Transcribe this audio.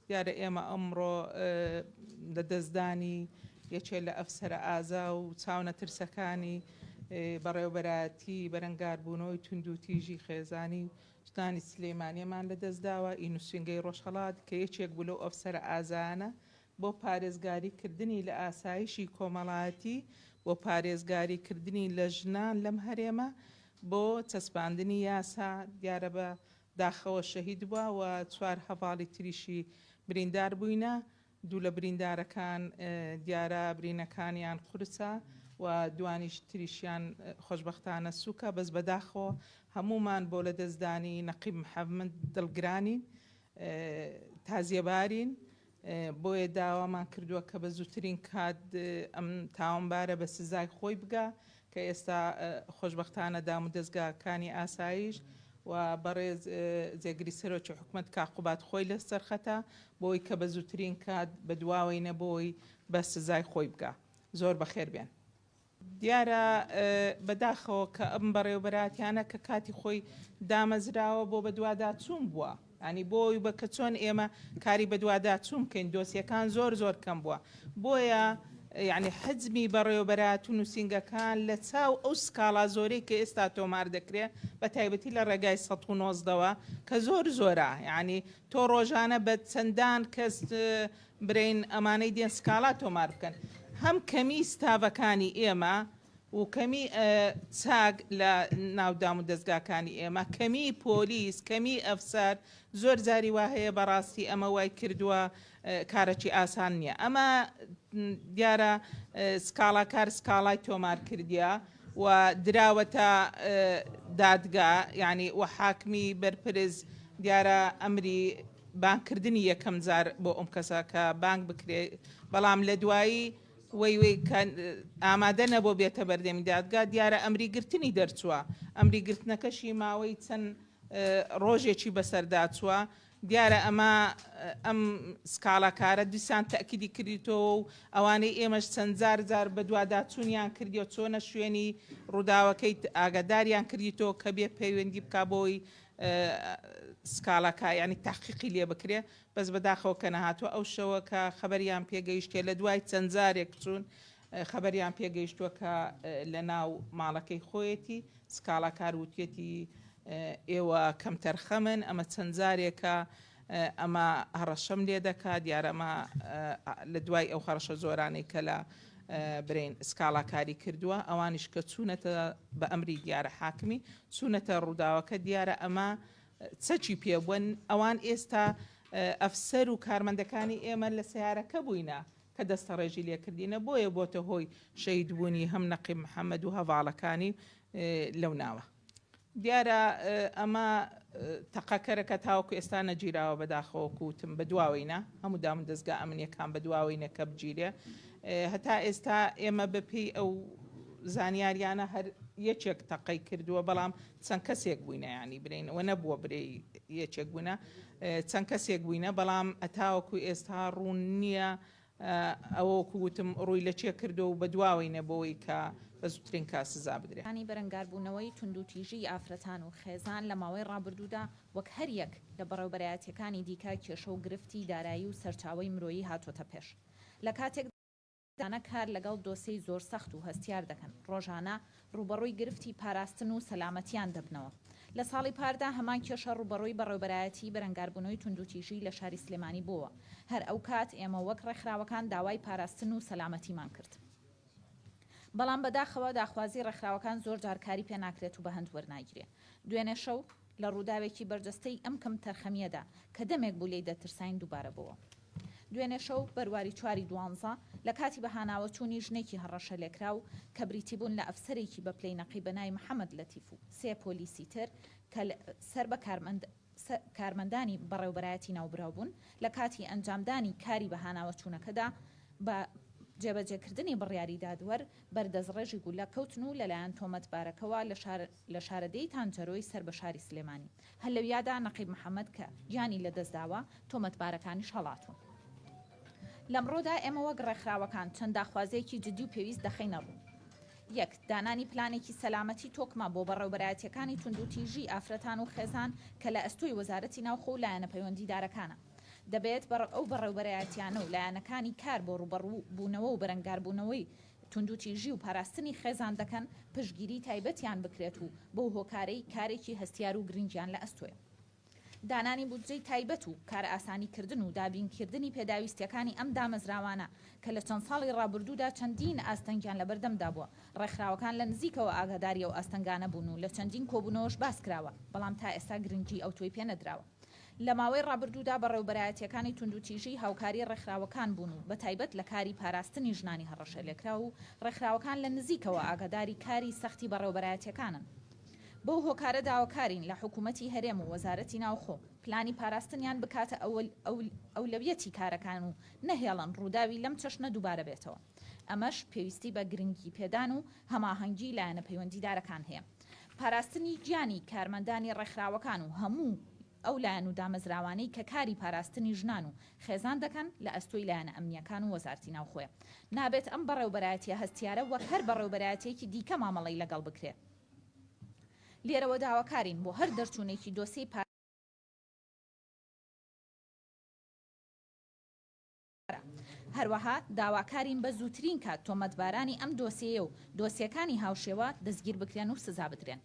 دیارە ئێمە ئەمڕۆ لە دەستدانی یەکێک لە ئەفسەرە ئازا و چاونە ترسەکانی بەڕێوەبەرایەتی بەرەنگاربوونەوەی توندوتیژی خێزانی و ژنانی سلێمانیەمان لە دەستداوە ئینوسینگەی ڕۆژهەڵات کە یەکێک بوو لەو ئەفسەرە ئازانە بۆ پارێزگاریکردنی لە ئاسایشی کۆمەڵایەتی بۆ پارێزگاریکردنی لە ژنان لەم هەرێمە بۆ چەسپاندنی یاسا دیارە بە داخەوە شەهید بووە و 4 هەڤاڵی تریشی بریندار بووینە. دوو لە بریندارەکان دیارە برینەکانیان قورسە و دوانیش تریشیان خۆشبەختانە سووکە بەس بەداخەوە هەمومان بۆ لە دەستدانی نەقیب محەممەد دڵگرانین تازیەبارین بۆیە داوامان کردووە کە بە زووترین کات ئەم تاوانبارە بە سزای خۆی بگا کە ئێستا خۆشبەختانە دام و دەستگاکانی ئاسایش و بەڕێز جێگری سەرۆکی حکوومەت کاقوبات خۆی لە سەرخەتە بۆی کە بە زووترین کات بە دواوەی نەبۆی بە سزای خۆی بگا. زۆر بەخێر بێن. دیارە بەداخەوە کە ئەم بەڕێوەبەراتیانە کە کاتی خۆی دامەزراوە بۆ بە دوواداچوون بووە ینی بۆی بە کە چۆن ئێمە کاری بە دوواداچوون بکەین دۆسیەکان زۆر کەم بووە بۆیە یعنی حەجمی بەڕێوەبەرات و نووسینگەکان لە چاو ئەو سکاڵا زۆرەی کە ئێستا تۆمار دەکرێت بە تایبەتی لە ڕێگای 1990ەوە کە زۆرە یعنی تۆ ڕۆژانە بە چەندان کەس برین ئەمانەی دێن سکاڵا تۆمار بکەن هەم کەمی ستاڤەکانی ئێمە و کەمی چاک لە ناودام و دەستگاکانی ئێمە کەمی پۆلیس کەمی ئەفسەر زۆر جاری وا هەیە بەڕاستی ئەمە وای کردووە کارێکی ئاسان نییە ئەمە دیارە سکاڵاکار سکاڵای تۆمار کردیە و دراوەتە دادگا یعنی و حاکمی بەرپرس دیارە ئەمری بانکردنی یەکەم جار بۆ ئەم کەسە کە بانک بکرێت بەڵام لە دوایی وی ئامادە نەبوو بێتە بەردەمی دادگا دیارە ئەمری گرتنی دەرچووە ئەمری گرتنەکەشی ماوەی چەند ڕۆژێکی بەسەرداچووە دیارە ئەمە ئەم سکاڵاکارە دیسان تەکیدی کردیتەوە و ئەوانەی ئێمەش چەند جار بە دوواداچوونیان کردیەوە چۆنە شوێنی ڕووداوەکەی ئاگاداریان کردیتەوە کە بێ پەیوەندی بکە بۆی سکاڵاکە ینی تاقیقی لێ بکرێ بەس بەداخەوە کە نەهاتووە ئەو شەوە کە خەبەریان پێگەیشتێ لە دوای چەند جارێک چوون خەبەریان پێگەیشتووە کە لە ناو ماڵەکەی خۆیەتی سکاڵاکار وتێتی ئێوە کەم تەرخەمن ئەمە چەند جارێکە ئەمە هەڕەشەم لێ دەکات دیارەمە لە دوای ئەو خەڕەشە زۆرانەی کە لە برین سکاڵاکاری کردووە ئەوانیش کە چوونەتە بە ئەمری دیارە حاکمی چوونەتە ڕووداوەکە دیارە ئەمە چەچی پێبوون ئەوان ئێستا ئەفسەر و کارمەندەکانی ئێمە لە سیارەکە بووینە کە دەستە ڕێژی لێکردینە بۆیە بۆتە هۆی شەیدبوونی هەم نەقیب محەممەد و هەڤاڵەکانی لەو ناوە دیارە ئەمە تەقەکەرەکە تاوەکو ئێستا نەگیراوە بەداخەوە کووتم بە دواوینە هەموو دام دەستگا ئەمنیەکان بە دواوینە کە بگیرێ هەتا ئێستا ئێمە بەپێی ئەو زانیاریانە هەر یەکێک تەقەی کردووە بەڵام چەند کەسێک بووینە ینی برینەوە نەبووە برێ یەکێک بوونە چەند کەسێک بووینە بەڵام ئەتاوەکو ئێستا ڕوون نییە ئەوە کووتم ڕووی لە چێ کردو و بە دواوینە بۆەوەی کە بە زووترین کا سزا بدرێت. ینی بەرەنگاربوونەوەی توندوتیژی ئافرەتان و خێزان لە ماوەی ڕابردوودا وەک هەر یەک لە بەڕێوەبەرایەتیەکانی دیکە کێشە و گرفتی دارایی و سەرچاوەی مرۆیی هاتۆتە پێش لە کاتێک دانە کار لەگەڵ دۆسەی زۆر سەخت و هەستیار دەکەن ڕۆژانە ڕوبەڕووی گرفتی پاراستن و سەلامەتیان دەبنەوە لە ساڵی پاردا هەمان کێشە ڕوبەڕووی بەڕێوەبەرایەتی بەرەنگاربوونەوەی توندوتیژی لە شاری سلێمانی بووە هەر ئەو کات ئێمە وەک ڕێکخراوەکان داوای پاراستن و سەلامەتیمان کرد بەڵام بەداخەوە داخوازی ڕێکخراوەکان زۆر جارکاری پێ ناکرێت و بە هەند وەرناگیرێ دوێنێ شەو لە ڕووداوێکی بەرجەستەی ئەم کەم تەرخەمیەدا کە دەمێک بوو لێی دەترساین دووبارە بووە دوێنێ شەو بەرواری 12 لە کاتی بەهاناوە چوونی ژنێکی هەڕەشە لێکرا و کە بریتی بوون لە ئەفسەرێکی بە پلەی نەقیب بەناوی محەممەد لەتیف و 3 پۆلیسی تر کە سەر بە کارمەندانی بەڕێوەبەرایەتی ناوبراو بوون لە کاتی ئەنجامدانی کاری بەهاناوە چوونەکەدا بە جێبەجێکردنی بڕیاری دادوەر بەردەستڕێژی گولە کەوتن و لەلایەن تۆمەتبارەکەوە لە شارەدەی تانجەرۆی سەر بە شاری سلێمانی هەر لەویادا نەقیب محەممەد کە گیانی لەدەستداوە تۆمەتبارەکانیش هەڵاتون لەمڕۆدا ئێمە وەک ڕێکخراوەکان چەند داخوازەیەکی جدی و پێویست دەخەینە ڕوو یەک دانانی پلانێکی سەلامەتی تۆکما بۆ بەڕێوەبەرایەتیەکانی توندوتیژی ئافرەتان و خێزان کە لە ئەستۆی وەزارەتی ناوخۆ و لایەنە پەیوەندیدارەکانە دەبێت ئەو بەڕێوەبەرایەتیانە و لایەنەکانی کار بۆ ڕوبەڕووبوونەوە و بەرەنگاربوونەوەی توندوتیژی و پاراستنی خێزان دەکەن پشتگیری تایبەتیان بکرێت و بۆ هۆکارەی کارێکی هەستیار و گرنگیان لە ئەستۆیە. دانانی بودجەی تایبەت و کار ئاسانیکردن و دابینکردنی پێداویستیەکانی ئەم دامەزراوانە کە لە چەند ساڵی ڕابردوودا چەندین ئاستەنگیان لە بەردەمدا بووە، ڕێکخراوەکان لە نزیکەوە ئاگاداری ئەو ئاستەنگانە بوون و لە چەندین کۆبوونەوەش باس کراوە، بەڵام تا ئێستا گرنگی ئەو توی پێ نەدراوە. لە ماوەی ڕابردوودا بەڕێوەبەرایەتیەکانی توندوتیژی هاوکاری ڕێکخراوەکان بوون و بە تایبەت لە کاری پاراستنی ژنانی هەڕەشەلێکرا و ڕێکخراوەکان لە نزیکەوە ئاگاداری کاری سەختی بەڕێوەبەرایەتیەکانن. بۆ هۆکارە داواکارین لە حکوومەتی هەرێم و وەزارەتی ناوخۆ پلانی پاراستنیان بکاتە ئەولەویەتی کارەکان و نەهێڵن ڕووداوی لەم چەشنە دووبارە بێتەوە. ئەمەش پێویستی بە گرنگی پێدان و هەماهەنگی لایەنە پەیوەندیدارەکان هەیە. پاراستنی گیانی کارمەندانی ڕێکخراوەکان و هەموو ئەو لایەن و دامەزراوانەی کە کاری پاراستنی ژنان و خێزان دەکەن لە ئەستۆی لایەنە ئەمنیەکان و وەزارەتی ناوخۆیە. نابێت ئەم بەڕێوەبەرایەتیە هەستیارە وەک هەر بەڕێوەبەرایەتێکی دیکە مامەڵەی لەگەڵ بکرێت. لێرەوە داواکارین بۆ هەر دەرچوونێکی دۆسیی هەروەها داواکارین بە زووترین کات تۆمەتبارانی ئەم دۆسیە و دۆسیەکانی هاوشێوە دەستگیر بکرێن و سزا بدرێن.